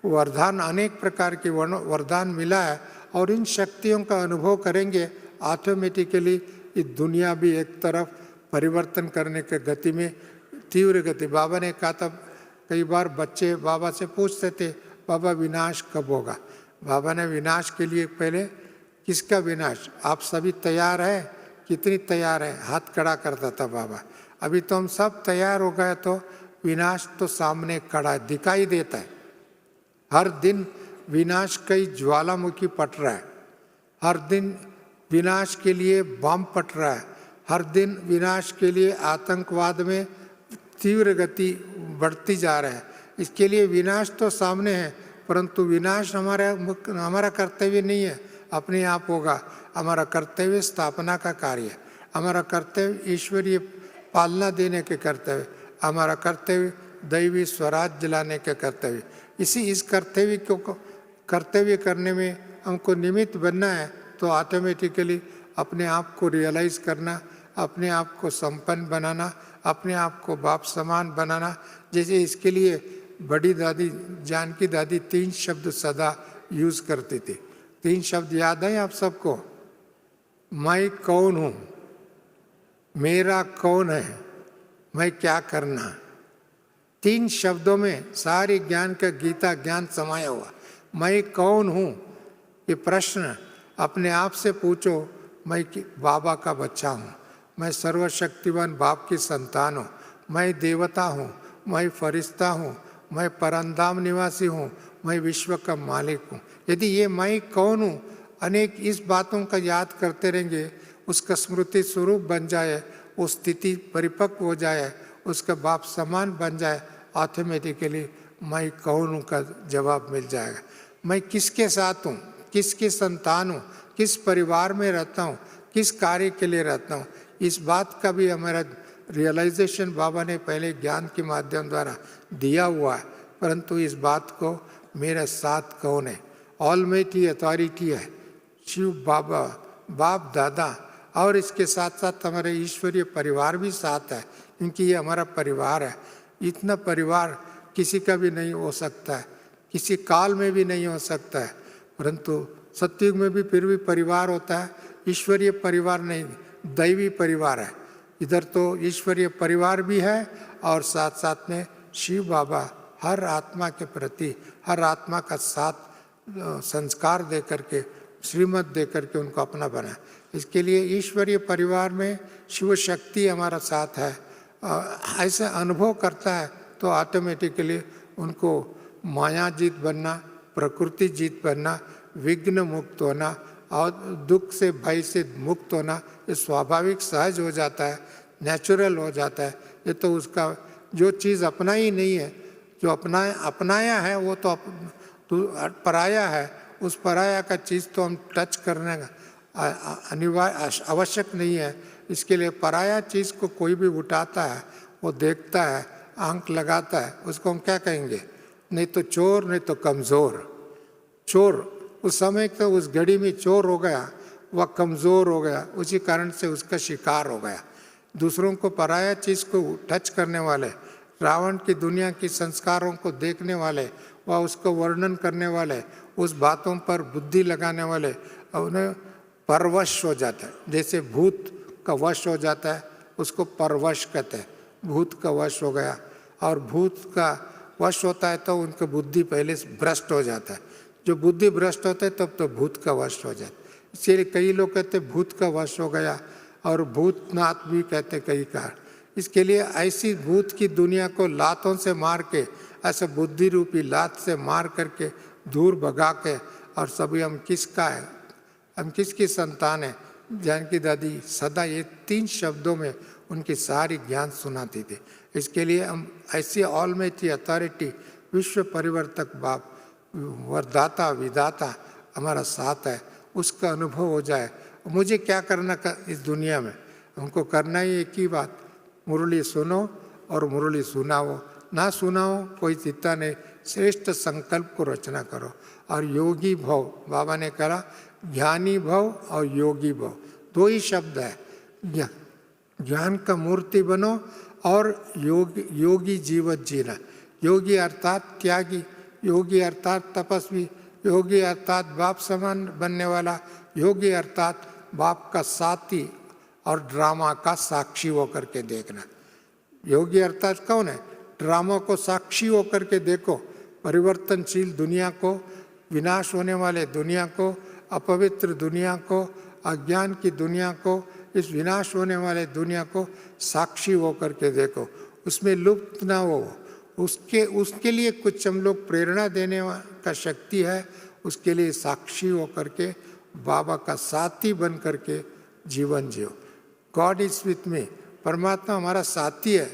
वरदान, अनेक प्रकार के वरदान मिला है। और इन शक्तियों का अनुभव करेंगे ऑटोमेटिकली ये दुनिया भी एक तरफ परिवर्तन करने के गति में तीव्र गति। बाबा ने कहा था, कई बार बच्चे बाबा से पूछते थे बाबा विनाश कब होगा? बाबा ने विनाश के लिए पहले, किसका विनाश? आप सभी तैयार है? कितनी तैयार है? हाथ खड़ा करता था बाबा। अभी तो हम सब तैयार हो गए तो विनाश तो सामने खड़ा दिखाई देता है। हर दिन विनाश कई ज्वालामुखी पट रहा है, हर दिन विनाश के लिए बम पट रहा है, हर दिन विनाश के लिए आतंकवाद में तीव्र गति बढ़ती जा रहा है। इसके लिए विनाश तो सामने है, परंतु विनाश हमारा कर्तव्य नहीं है, अपने आप होगा। हमारा कर्तव्य स्थापना का कार्य है, हमारा कर्तव्य ईश्वरीय पालना देने के कर्तव्य, हमारा कर्तव्य दैवी स्वराज लाने के कर्तव्य। इस कर्तव्य करने में हमको निमित्त बनना है तो ऑटोमेटिकली अपने आप को रियलाइज करना, अपने आप को संपन्न बनाना, अपने आप को बाप समान बनाना। जैसे इसके लिए बड़ी दादी जानकी दादी 3 शब्द सदा यूज करती थी। 3 शब्द याद है आप सबको? मैं कौन हूँ, मेरा कौन है, मैं क्या करना। 3 शब्दों में सारे ज्ञान का गीता ज्ञान समाया हुआ। मैं कौन हूँ, ये प्रश्न अपने आप से पूछो। मैं बाबा का बच्चा हूँ, मैं सर्वशक्तिवान बाप की संतान हूँ, मैं देवता हूँ, मैं फरिश्ता हूँ, मैं परमधाम निवासी हूँ, मैं विश्व का मालिक हूँ। यदि ये मैं कौन हूँ अनेक इस बातों का याद करते रहेंगे, उसका स्मृति स्वरूप बन जाए, वो स्थिति परिपक्व हो जाए, उसका बाप समान बन जाए, ऑटोमेटिकली मैं कौन हूँ का जवाब मिल जाएगा। मैं किसके साथ हूँ, किसकी संतान हूँ, किस परिवार में रहता हूँ, किस कार्य के लिए रहता हूँ, इस बात का भी हमारा रियलाइजेशन बाबा ने पहले ज्ञान के माध्यम द्वारा दिया हुआ है। परंतु इस बात को मेरे साथ कौन है? ऑलमाइटी अथॉरिटी है शिव बाबा, बाप दादा, और इसके साथ साथ हमारे ईश्वरीय परिवार भी साथ है, क्योंकि ये हमारा परिवार है। इतना परिवार किसी का भी नहीं हो सकता है, किसी काल में भी नहीं हो सकता है, परंतु सतयुग में भी फिर भी परिवार होता है। ईश्वरीय परिवार नहीं, दैवी परिवार है। इधर तो ईश्वरीय परिवार भी है और साथ साथ में शिव बाबा हर आत्मा के प्रति, हर आत्मा का साथ संस्कार दे करके, श्रीमत दे करके उनको अपना बनाए। इसके लिए ईश्वरीय परिवार में शिव शक्ति हमारा साथ है। ऐसा अनुभव करता है तो ऑटोमेटिकली उनको माया जीत बनना, प्रकृति जीत बनना, विघ्न मुक्त होना और दुख से भय से मुक्त होना ये स्वाभाविक सहज हो जाता है, नेचुरल हो जाता है। ये तो उसका जो चीज़ अपना ही नहीं है, जो अपनाया है वो तो पराया है। उस पराया का चीज़ तो हम टच करने अनिवार्य आवश्यक नहीं है। इसके लिए पराया चीज़ को कोई भी उठाता है, वो देखता है, आंख लगाता है, उसको हम क्या कहेंगे? नहीं तो चोर, नहीं तो कमज़ोर। चोर उस समय तो उस घड़ी में चोर हो गया, वह कमज़ोर हो गया, उसी कारण से उसका शिकार हो गया। दूसरों को पराया चीज़ को टच करने वाले रावण की दुनिया की संस्कारों को देखने वाले व उसको वर्णन करने वाले, उस बातों पर बुद्धि लगाने वाले उन्हें परवश हो जाता है। जैसे भूत का वश हो जाता है, उसको परवश कहते हैं। भूत का वश हो गया, और भूत का वश होता है तो उनका बुद्धि पहले से भ्रष्ट हो जाता है। जो बुद्धि भ्रष्ट होता है तब तो भूत का वश हो जाता है। इसलिए कई लोग कहते भूत का वश हो गया, और भूतनाथ भी कहते कई कार। इसके लिए ऐसी भूत की दुनिया को लातों से मार के, ऐसे बुद्धि रूपी लात से मार करके दूर भगा के, और सभी हम किसका है, हम किसकी संतान है। जानकी दादी सदा ये 3 शब्दों में उनकी सारी ज्ञान सुनाती थी। इसके लिए हम ऐसी ऑलमाइटी अथॉरिटी, विश्व परिवर्तक बाप, वरदाता विदाता हमारा साथ है, उसका अनुभव हो जाए। मुझे क्या करना इस दुनिया में, हमको करना ही एक ही बात, मुरली सुनो और मुरली सुनाओ, ना सुनाओ कोई चिंता नहीं, श्रेष्ठ संकल्प को रचना करो। और योगी भव, बाबा ने कहा ज्ञानी भव और योगी भव, 2 ही शब्द है। ज्ञान का मूर्ति बनो और योगी जीवन जीना। योगी अर्थात त्यागी, योगी अर्थात तपस्वी, योगी अर्थात बाप समान बनने वाला, योगी अर्थात बाप का साथी और ड्रामा का साक्षी होकर के देखना। योगी अर्थात कौन है? ड्रामा को साक्षी होकर के देखो, परिवर्तनशील दुनिया को, विनाश होने वाले दुनिया को, अपवित्र दुनिया को, अज्ञान की दुनिया को, इस विनाश होने वाले दुनिया को साक्षी होकर के देखो, उसमें लुप्त ना हो। उसके लिए कुछ हम लोग प्रेरणा देने का शक्ति है, उसके लिए साक्षी होकर के बाबा का साथी बन करके जीवन जियो। गॉड इज विथ मी, परमात्मा हमारा साथी है,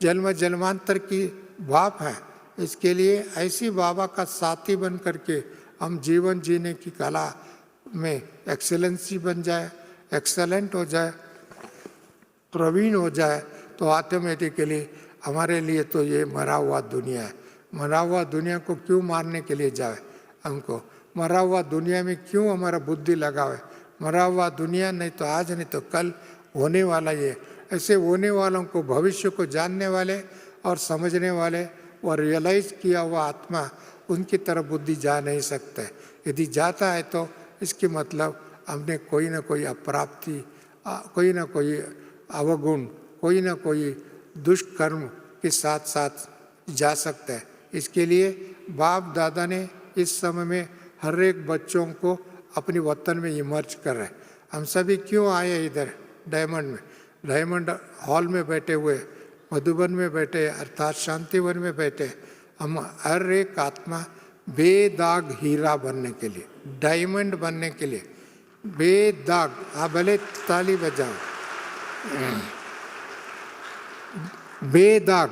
जन्म जन्मांतर की बाप है। इसके लिए ऐसी बाबा का साथी बन करके हम जीवन जीने की कला में एक्सेलेंसी बन जाए, एक्सेलेंट हो जाए, प्रवीण हो जाए, तो ऑटोमेटिकली हमारे लिए तो ये मरा हुआ दुनिया है। मरा हुआ दुनिया को क्यों मारने के लिए जाए, हमको मरा हुआ दुनिया में क्यों हमारा बुद्धि लगावे। मरा हुआ दुनिया नहीं तो आज नहीं तो कल होने वाला ये। ऐसे होने वालों को, भविष्य को जानने वाले और समझने वाले और रियलाइज किया हुआ आत्मा, उनकी तरफ बुद्धि जा नहीं सकता। यदि जाता है तो इसके मतलब हमने कोई ना कोई अप्राप्ति, कोई ना कोई अवगुण, कोई ना कोई दुष्कर्म के साथ साथ जा सकता है। इसके लिए बाप दादा ने इस समय में हर एक बच्चों को अपनी वतन में इमर्ज कर रहे हैं। हम सभी क्यों आए इधर डायमंड में, डायमंड हॉल में बैठे हुए, मधुबन में बैठे, अर्थात शांतिवन में बैठे। हम हर एक आत्मा बेदाग हीरा बनने के लिए, डायमंड बनने के लिए, बेदाग, आप भले ताली बजाओ, बेदाग।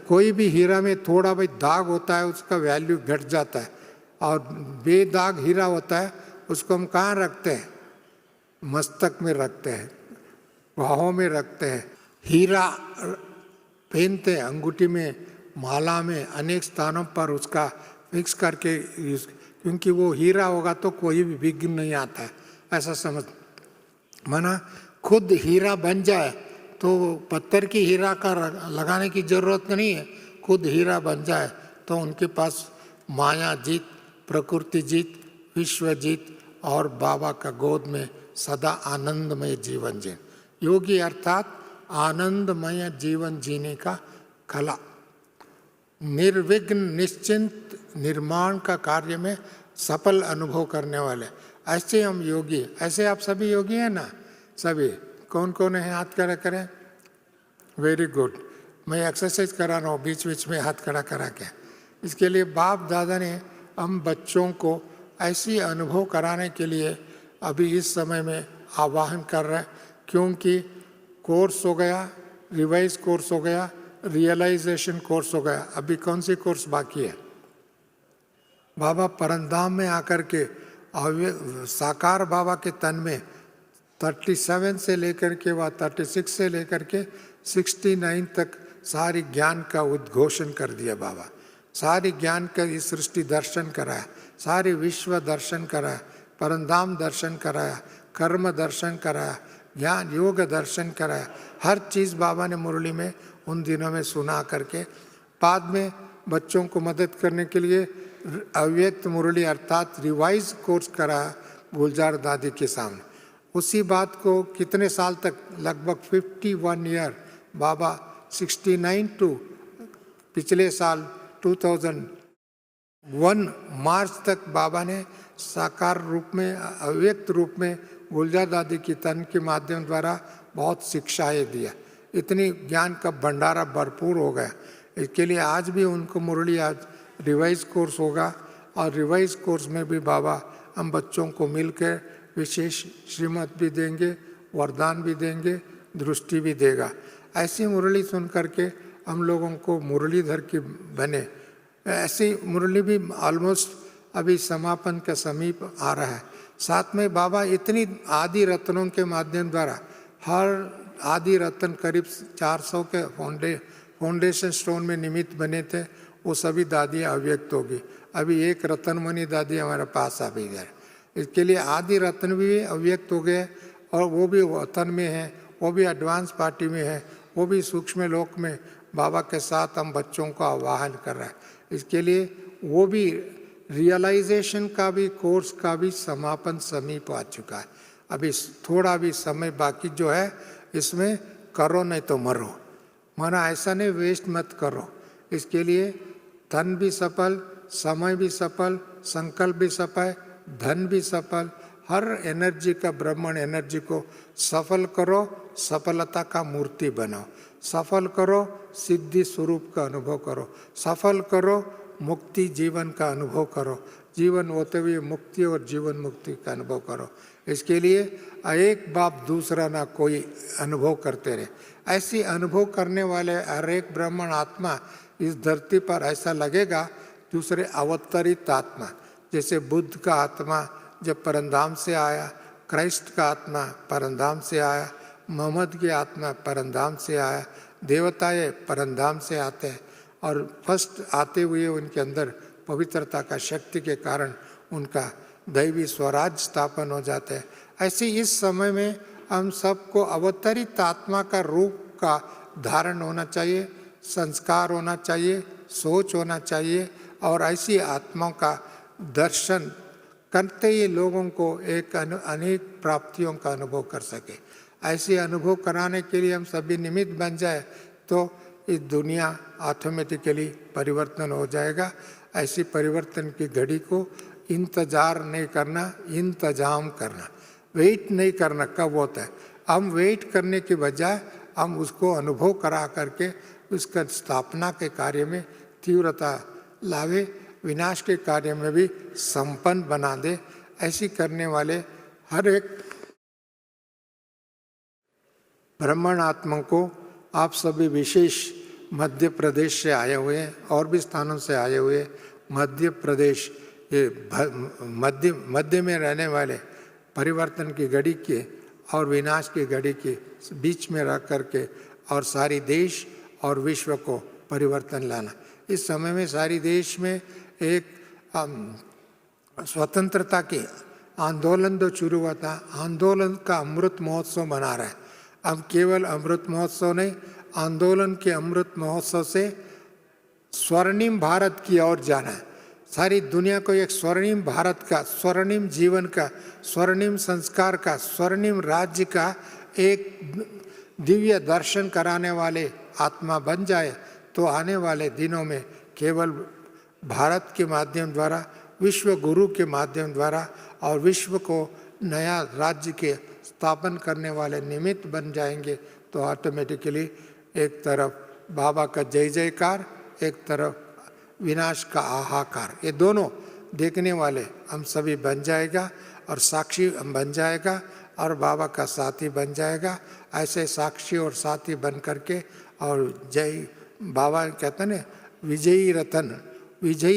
कोई भी हीरा में थोड़ा भाई दाग होता है, उसका वैल्यू घट जाता है, और बेदाग हीरा होता है उसको हम कहाँ रखते हैं? मस्तक में रखते हैं, बाहों में रखते हैं। हीरा पहनते हैं, अंगूठी में, माला में, अनेक स्थानों पर उसका फिक्स करके, क्योंकि वो हीरा होगा तो कोई भी विघ्न नहीं आता है, ऐसा समझ। माना खुद हीरा बन जाए तो पत्थर की हीरा का लगाने की जरूरत नहीं है, खुद हीरा बन जाए तो उनके पास माया जीत, प्रकृति जीत, विश्व जीत और बाबा का गोद में सदा आनंदमय जीवन जीने। योगी अर्थात आनंदमय जीवन जीने का कला, निर्विघ्न निश्चिंत निर्माण का कार्य में सफल अनुभव करने वाले, ऐसे हम योगी। ऐसे आप सभी योगी हैं ना? सभी कौन कौन है? हाथ खड़ा करें। Very good. मैं एक्सरसाइज करा रहा हूँ बीच बीच में हाथ खड़ा करा के। इसके लिए बाप दादा ने हम बच्चों को ऐसी अनुभव कराने के लिए अभी इस समय में आह्वान कर रहे हैं, क्योंकि कोर्स हो गया, रिवाइज कोर्स हो गया, रियलाइजेशन कोर्स हो गया, अभी कौन सी कोर्स बाकी है? बाबा परमधाम में आकर के साकार बाबा के तन में 37 से लेकर के वह 36 से लेकर के 69 तक सारी ज्ञान का उद्घोषण कर दिया बाबा। सारी ज्ञान का इस सृष्टि दर्शन कराया, सारी विश्व दर्शन कराया, परमधाम दर्शन कराया, कर्म दर्शन कराया, ज्ञान योग दर्शन कराया। हर चीज़ बाबा ने मुरली में उन दिनों में सुना करके। बाद में बच्चों को मदद करने के लिए अव्यक्त मुरली अर्थात रिवाइज कोर्स करा गुलजार दादी के सामने। उसी बात को कितने साल तक, लगभग 51 ईयर, बाबा 69 टू पिछले साल 2001 मार्च तक बाबा ने साकार रूप में, अव्यक्त रूप में गुलजार दादी की तन के माध्यम द्वारा बहुत शिक्षाएं दिया। इतनी ज्ञान का भंडारा भरपूर हो गया। इसके लिए आज भी उनको मुरली आज रिवाइज कोर्स होगा, और रिवाइज कोर्स में भी बाबा हम बच्चों को मिलकर विशेष श्रीमत भी देंगे, वरदान भी देंगे, दृष्टि भी देगा। ऐसी मुरली सुन करके हम लोगों को मुरलीधर की बने। ऐसी मुरली भी ऑलमोस्ट अभी समापन के समीप आ रहा है। साथ में बाबा इतनी आदि रत्नों के माध्यम द्वारा, हर आदि रत्न करीब 400 के फाउंडेशन स्टोन में निमित्त बने थे, वो सभी दादियाँ अव्यक्त होगी। अभी एक रत्नमणि दादी हमारे पास आ गई है। इसके लिए आदि रत्न भी अव्यक्त हो गए, और वो भी वतन में है, वो भी एडवांस पार्टी में है, वो भी सूक्ष्म लोक में बाबा के साथ हम बच्चों को आह्वान कर रहे हैं। इसके लिए वो भी रियलाइजेशन का भी कोर्स का भी समापन समीप आ चुका है। अभी थोड़ा भी समय बाकी जो है, इसमें करो नहीं तो मरो। माना ऐसा नहीं, वेस्ट मत करो। इसके लिए धन भी सफल, समय भी सफल, संकल्प भी सफल, धन भी सफल, हर एनर्जी का, ब्रह्मांड एनर्जी को सफल करो, सफलता का मूर्ति बनाओ। सफल करो, सिद्धि स्वरूप का अनुभव करो। सफल करो, मुक्ति जीवन का अनुभव करो। जीवन होते हुए मुक्ति और जीवन मुक्ति का अनुभव करो। इसके लिए एक बाप दूसरा ना कोई अनुभव करते रहे। ऐसी अनुभव करने वाले हर एक ब्राह्मण आत्मा इस धरती पर ऐसा लगेगा दूसरे अवतरित आत्मा, जैसे बुद्ध का आत्मा जब परमधाम से आया, क्राइस्ट का आत्मा परमधाम से आया, मोहम्मद की आत्मा परमधाम से आया, देवताएं परमधाम से आते हैं, और फर्स्ट आते हुए उनके अंदर पवित्रता का शक्ति के कारण उनका दैवी स्वराज स्थापन हो जाता है। ऐसे इस समय में हम सबको अवतरित आत्मा का रूप का धारण होना चाहिए, संस्कार होना चाहिए, सोच होना चाहिए, और ऐसी आत्माओं का दर्शन करते ही लोगों को एक अनेक प्राप्तियों का अनुभव कर सके। ऐसे अनुभव कराने के लिए हम सभी निमित्त बन जाए तो इस दुनिया ऑटोमेटिकली परिवर्तन हो जाएगा। ऐसी परिवर्तन की घड़ी को इंतजार नहीं करना, इंतजाम करना, वेट नहीं करना कब होता है। हम वेट करने के बजाय हम उसको अनुभव करा करके उसका स्थापना के कार्य में तीव्रता लावे, विनाश के कार्य में भी संपन्न बना दे। ऐसी करने वाले हर एक ब्राह्मण आत्मा को आप सभी विशेष मध्य प्रदेश से आए हुए हैं और भी स्थानों से आए हुए, मध्य प्रदेश ये मध्य में रहने वाले परिवर्तन की घड़ी के और विनाश की घड़ी के बीच में रह करके और सारी देश और विश्व को परिवर्तन लाना। इस समय में सारी देश में एक स्वतंत्रता की आंदोलन जो शुरू हुआ था, आंदोलन का अमृत महोत्सव मना रहा है। अब केवल अमृत महोत्सव नहीं, आंदोलन के अमृत महोत्सव से स्वर्णिम भारत की ओर जाना है। सारी दुनिया को एक स्वर्णिम भारत का, स्वर्णिम जीवन का, स्वर्णिम संस्कार का, स्वर्णिम राज्य का एक दिव्य दर्शन कराने वाले आत्मा बन जाए तो आने वाले दिनों में केवल भारत के माध्यम द्वारा, विश्व गुरु के माध्यम द्वारा और विश्व को नया राज्य के स्थापन करने वाले निमित्त बन जाएंगे। तो ऑटोमेटिकली एक तरफ बाबा का जय जयकार, एक तरफ विनाश का हाहाकार, ये दोनों देखने वाले हम सभी बन जाएगा और साक्षी हम बन जाएगा और बाबा का साथी बन जाएगा। ऐसे साक्षी और साथी बन करके और जय बाबा कहते हैं विजयी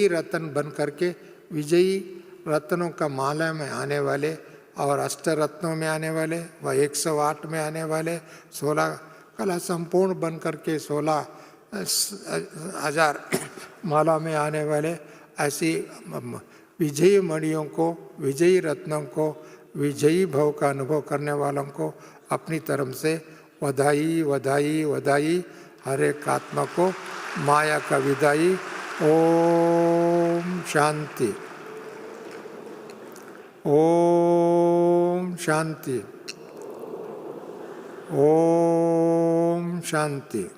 रतन बन करके, विजयी रत्नों का माला में आने वाले और अष्ट रत्नों में आने वाले व 108 में आने वाले 16 कला संपूर्ण बन करके 16,000 माला में आने वाले ऐसी विजयी मणियों को, विजयी रत्नों को, विजयी भाव का अनुभव करने वालों को अपनी तरफ से बधाई बधाई बधाई। हर एक आत्मा को माया का विदाई। ओम शांति, ओम शांति, ओम शांति।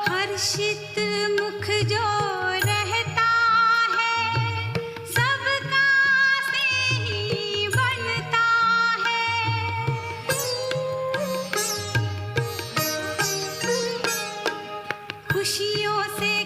हर्षित मुख जो रहता है सबका स्नेही बनता है। खुशियों से